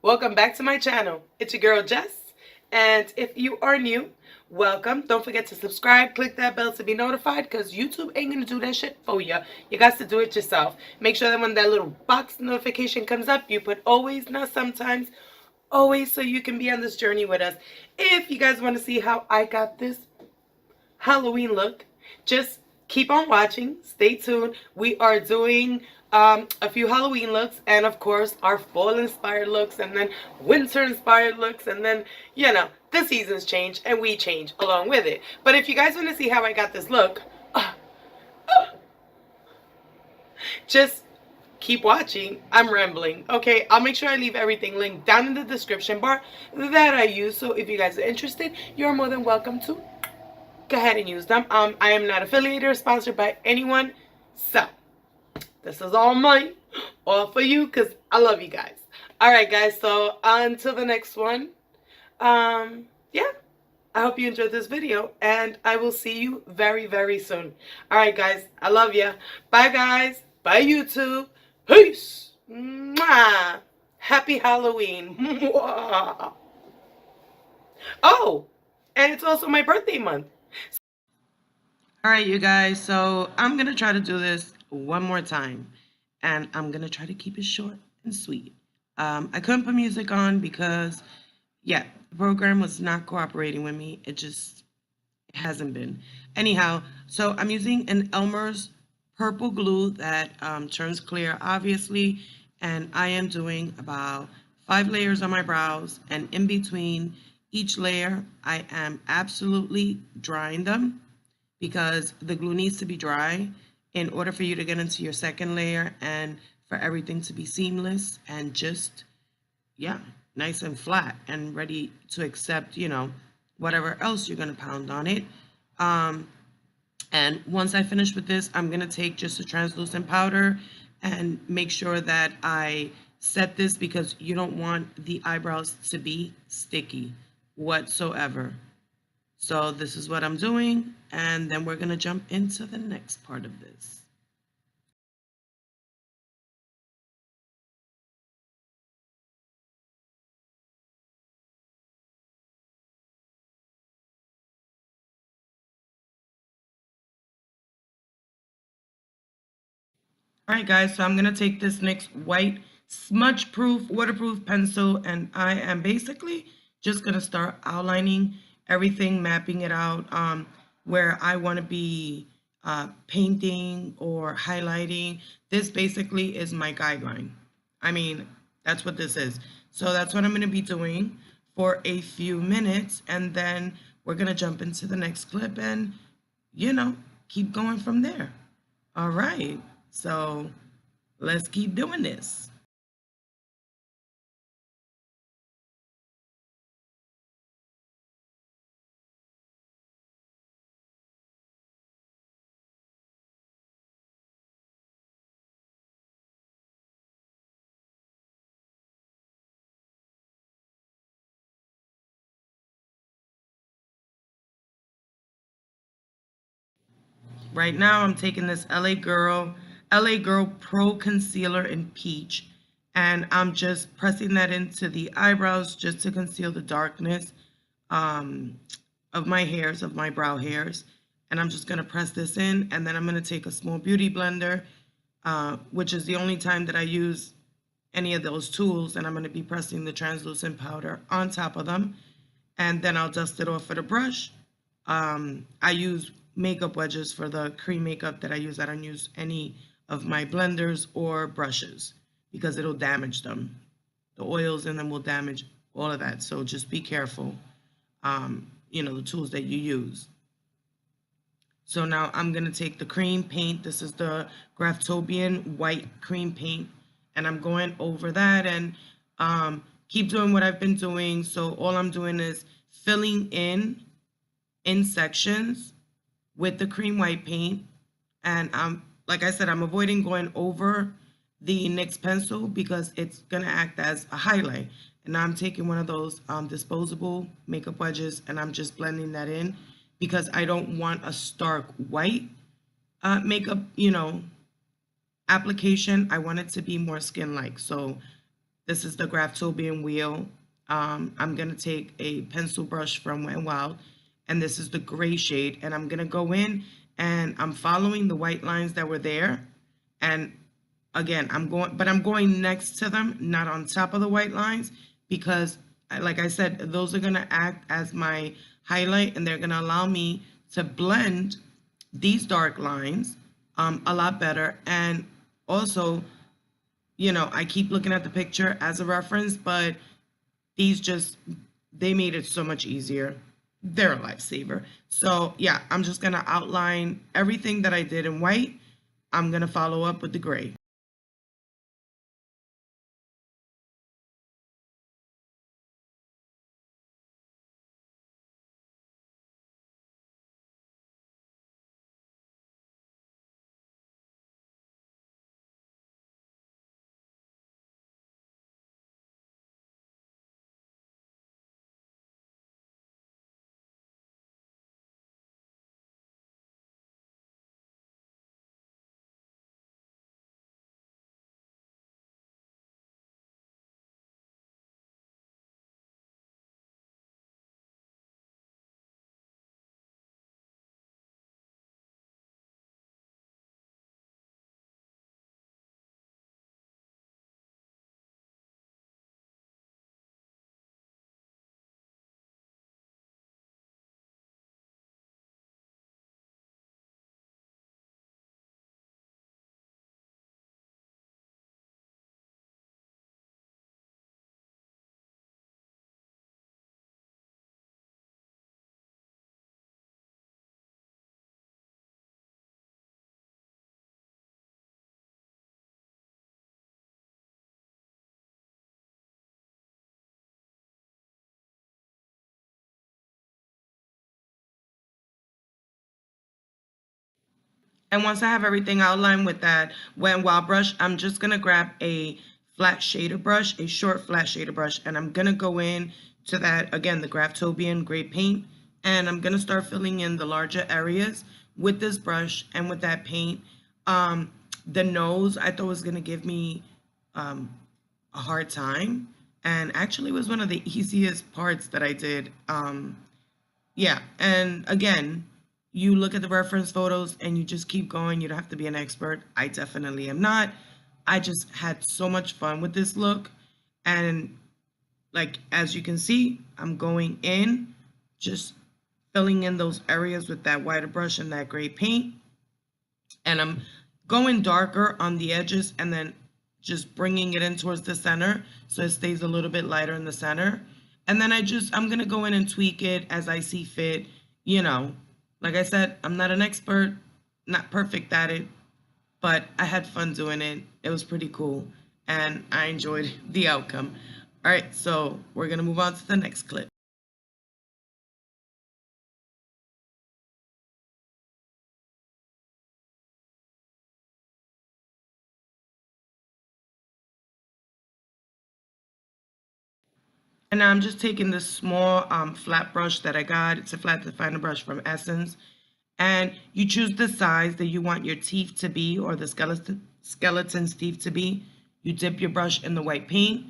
Welcome back to my channel. It's your girl Jess, and if you are new, welcome. Don't forget to subscribe, click that bell to be notified, because YouTube ain't gonna do that shit for you. You got to do it yourself. Make sure that when that little box notification comes up, you put always, not sometimes, always, so you can be on this journey with us. If you guys want to see how I got this Halloween look, just keep on watching. Stay tuned. We are doing a few Halloween looks, and of course our fall inspired looks, and then winter inspired looks, and then the seasons change and we change along with it. But if you guys want to see how I got this look, just keep watching. I'm rambling. Okay, I'll make sure I leave everything linked down in the description bar that I use, so if you guys are interested, you're more than welcome to go ahead and use them. I am not affiliated or sponsored by anyone, so this is all mine, all for you, because I love you guys. All right, guys, so until the next one, yeah, I hope you enjoyed this video, and I will see you very, very soon. All right, guys, I love you. Bye, guys. Bye, YouTube. Peace. Mwah. Happy Halloween. Oh, and it's also my birthday month. All right, you guys, so I'm going to try to do this one more time, and I'm going to try to keep it short and sweet. I couldn't put music on because, yeah, the program was not cooperating with me. It hasn't been. Anyhow, so I'm using an Elmer's purple glue that turns clear, obviously, and I am doing about 5 layers on my brows, and in between each layer, I am absolutely drying them, because the glue needs to be dry in order for you to get into your second layer and for everything to be seamless and just, yeah, nice and flat and ready to accept, whatever else you're going to pound on it. And once I finish with this, I'm going to take just a translucent powder and make sure that I set this, because you don't want the eyebrows to be sticky whatsoever. So this is what I'm doing, and then we're going to jump into the next part of this. All right, guys, so I'm going to take this NYX white smudge-proof, waterproof pencil, and I am basically just going to start outlining everything, mapping it out where I want to be painting or highlighting. This basically is my guideline. I mean, that's what this is. So that's what I'm going to be doing for a few minutes, and then we're going to jump into the next clip and, keep going from there. All right, so let's keep doing this. Right now, I'm taking this LA Girl Pro Concealer in Peach, and I'm just pressing that into the eyebrows just to conceal the darkness of my hairs, of my brow hairs. And I'm just going to press this in, and then I'm going to take a small beauty blender, which is the only time that I use any of those tools, and I'm going to be pressing the translucent powder on top of them, and then I'll dust it off with a brush. I use makeup wedges for the cream makeup that I use. I don't use any of my blenders or brushes because it'll damage them. The oils in them will damage all of that, so just be careful, the tools that you use. So now I'm going to take the cream paint. This is the Graftobian white cream paint, and I'm going over that and keep doing what I've been doing. So all I'm doing is filling in sections with the cream white paint, and like I said, I'm avoiding going over the NYX pencil because it's going to act as a highlight. And now I'm taking one of those disposable makeup wedges, and I'm just blending that in because I don't want a stark white makeup, application. I want it to be more skin-like. So This is the Graftobian wheel. I'm going to take a pencil brush from Wet n Wild, and this is the gray shade, and I'm going to go in and I'm following the white lines that were there. And again, I'm going next to them, not on top of the white lines, because like I said, those are going to act as my highlight, and they're going to allow me to blend these dark lines a lot better. And also, you know, I keep looking at the picture as a reference, but these they made it so much easier. They're a lifesaver. So yeah, I'm just gonna outline everything that I did in white. I'm gonna follow up with the gray. And once I have everything outlined with that Wet n Wild brush, I'm just gonna grab a flat shader brush, a short flat shader brush, and I'm gonna go in to that, again, the Graftobian gray paint, and I'm gonna start filling in the larger areas with this brush and with that paint. The nose I thought was gonna give me a hard time, and actually was one of the easiest parts that I did. Yeah, and again, you look at the reference photos and you just keep going. You don't have to be an expert. I definitely am not. I just had so much fun with this look. And like, as you can see, I'm going in, just filling in those areas with that whiter brush and that gray paint. And I'm going darker on the edges and then just bringing it in towards the center so it stays a little bit lighter in the center. And then I'm gonna go in and tweak it as I see fit. You know, like I said, I'm not an expert, not perfect at it, but I had fun doing it. It was pretty cool, and I enjoyed the outcome. All right, so we're gonna move on to the next clip. And now I'm just taking this small flat brush that I got. It's a flat definer brush from Essence. And you choose the size that you want your teeth to be, or the skeleton's teeth to be. You dip your brush in the white paint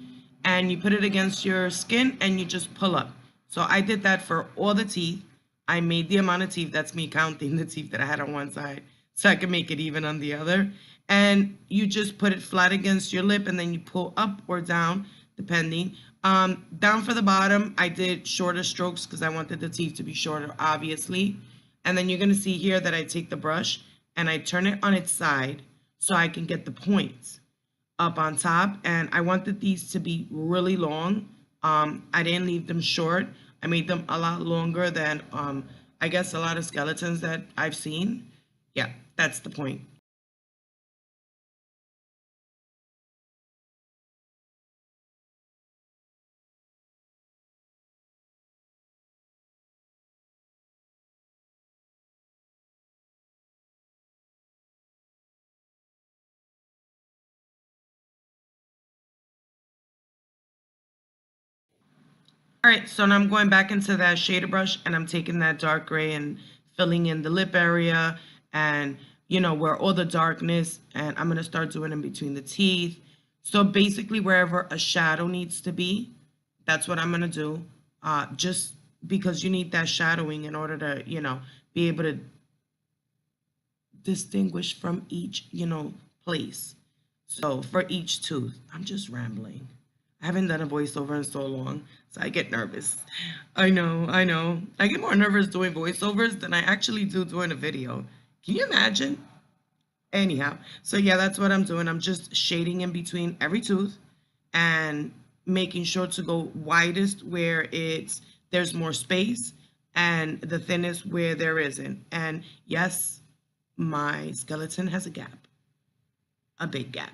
and you put it against your skin and you just pull up. So I did that for all the teeth. I made the amount of teeth, that's me counting the teeth that I had on one side so I could make it even on the other. And you just put it flat against your lip and then you pull up or down, depending. Down for the bottom, I did shorter strokes because I wanted the teeth to be shorter, obviously. And then you're going to see here that I take the brush and I turn it on its side so I can get the points up on top. And I wanted these to be really long. I didn't leave them short. I made them a lot longer than, I guess, a lot of skeletons that I've seen. Yeah, that's the point. All right, so now I'm going back into that shader brush and I'm taking that dark gray and filling in the lip area and, you know, where all the darkness, and I'm going to start doing in between the teeth, So basically wherever a shadow needs to be, that's what I'm going to do. Just because you need that shadowing in order to, be able to distinguish from each, place. So for each tooth, I'm just rambling. I haven't done a voiceover in so long, so I get nervous. I know, I know. I get more nervous doing voiceovers than I actually do doing a video. Can you imagine? Anyhow, so yeah, that's what I'm doing. I'm just shading in between every tooth and making sure to go widest where there's more space and the thinnest where there isn't. And yes, my skeleton has a gap, a big gap,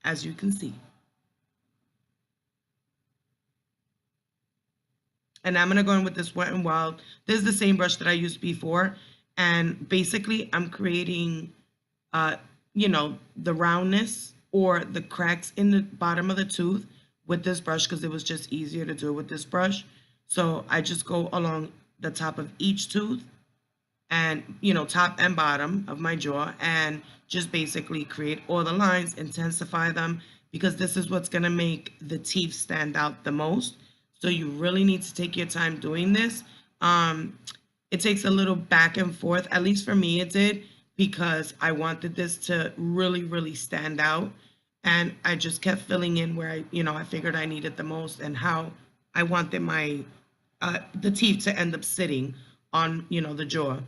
as you can see. And I'm gonna go in with this Wet n Wild. This is the same brush that I used before. And basically I'm creating, the roundness or the cracks in the bottom of the tooth with this brush because it was just easier to do it with this brush. So I just go along the top of each tooth and, top and bottom of my jaw and just basically create all the lines, intensify them, because this is what's gonna make the teeth stand out the most. So you really need to take your time doing this. It takes a little back and forth, at least for me it did, because I wanted this to really, really stand out. And I just kept filling in where I figured I needed the most and how I wanted my, the teeth to end up sitting on, the jaw.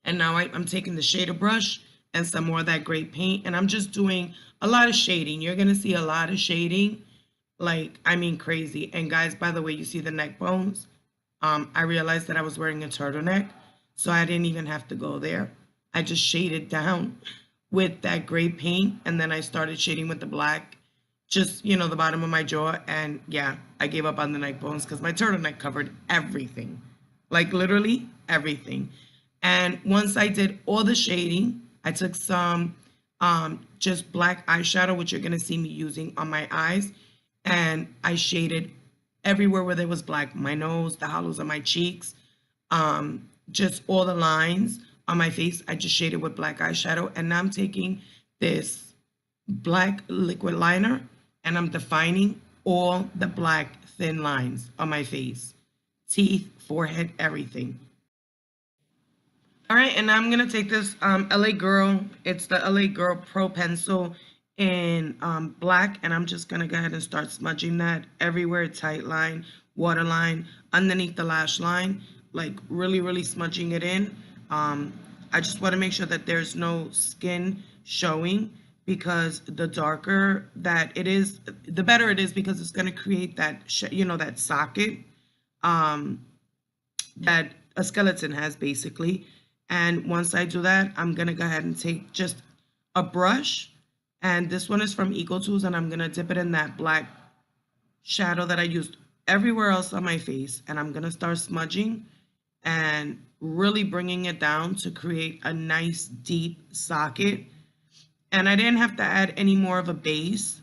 And now I'm taking the shader brush and some more of that gray paint, and I'm just doing a lot of shading. You're gonna see a lot of shading, like, I mean crazy. And guys, by the way, you see the neck bones? I realized that I was wearing a turtleneck, so I didn't even have to go there. I just shaded down with that gray paint, and then I started shading with the black, just, the bottom of my jaw. And yeah, I gave up on the neck bones because my turtleneck covered everything, like literally everything. And once I did all the shading, I took some just black eyeshadow, which you're going to see me using on my eyes, and I shaded everywhere where there was black, my nose, the hollows of my cheeks, just all the lines on my face. I just shaded with black eyeshadow. And now I'm taking this black liquid liner and I'm defining all the black thin lines on my face, teeth, forehead, everything. All right, and I'm gonna take this LA Girl. It's the LA Girl Pro Pencil in black, and I'm just gonna go ahead and start smudging that everywhere, tight line, waterline, underneath the lash line, like really, really smudging it in. I just want to make sure that there's no skin showing, because the darker that it is, the better it is, because it's gonna create that, that socket that a skeleton has basically. And once I do that, I'm gonna go ahead and take just a brush, and this one is from Eco Tools, and I'm gonna dip it in that black shadow that I used everywhere else on my face, and I'm gonna start smudging and really bringing it down to create a nice deep socket. And I didn't have to add any more of a base.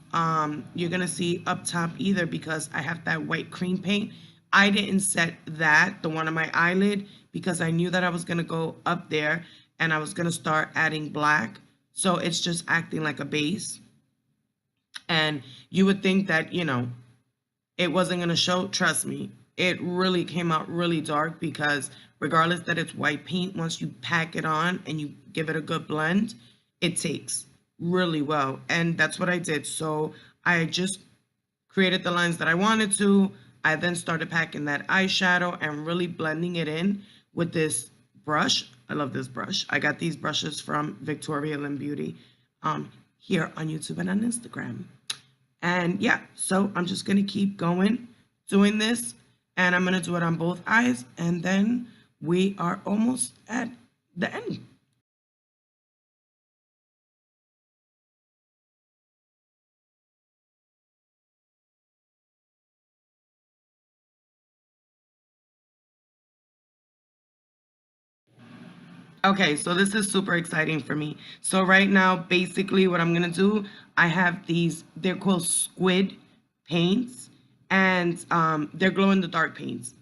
You're gonna see up top either, because I have that white cream paint. I didn't set that, the one on my eyelid, because I knew that I was gonna go up there and I was gonna start adding black. So it's just acting like a base. And you would think that, it wasn't gonna show. Trust me, it really came out really dark, because regardless that it's white paint, once you pack it on and you give it a good blend, it takes really well. And that's what I did. So I just created the lines that I wanted to. I then started packing that eyeshadow and really blending it in with this brush. I love this brush. I got these brushes from Victoria Lynn Beauty here on YouTube and on Instagram. And yeah, so I'm just gonna keep going doing this, and I'm gonna do it on both eyes, and then we are almost at the end. Okay, so this is super exciting for me. So right now, basically what I'm gonna do, I have these, they're called squid paints, and they're glow in the dark paints.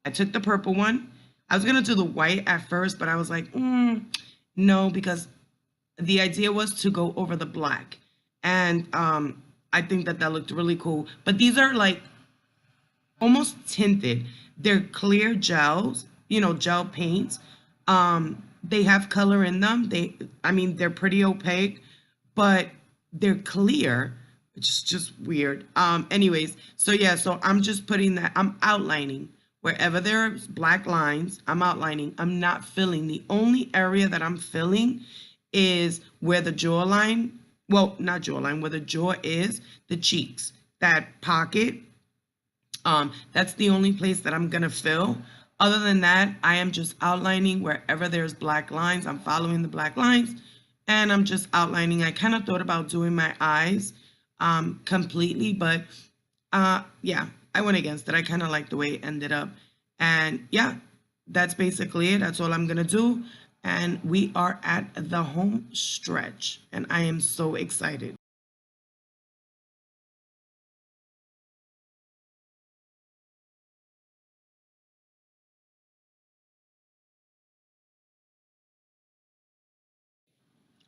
I took the purple one. I was gonna do the white at first, but I was like, no, because the idea was to go over the black. And I think that that looked really cool. But these are like almost tinted. They're clear gels, you know, gel paints. They have color in them. I mean, they're pretty opaque, but they're clear, which is just weird. Anyways, so yeah, so I'm just putting that, I'm outlining wherever there's black lines, I'm outlining. I'm not filling. The only area that I'm filling is where the jawline, well, not jawline, where the jaw is, the cheeks, that pocket. That's the only place that I'm gonna fill. Other than that, I am just outlining wherever there's black lines. I'm following the black lines and I'm just outlining. I kind of thought about doing my eyes completely, but yeah, I went against it. I kind of like the way it ended up. And yeah, that's basically it. That's all I'm gonna do. And we are at the home stretch and I am so excited.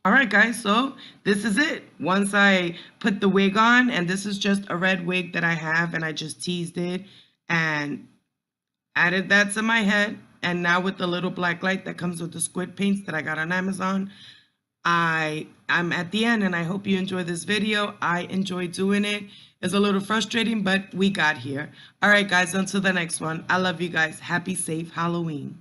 All right, guys, so this is it. Once I put the wig on, and this is just a red wig that I have, and I just teased it and added that to my head. And now with the little black light that comes with the squid paints that I got on Amazon, I'm at the end, and I hope you enjoy this video. I enjoy doing it. It's a little frustrating, but we got here. All right, guys, until the next one. I love you guys. Happy, safe Halloween.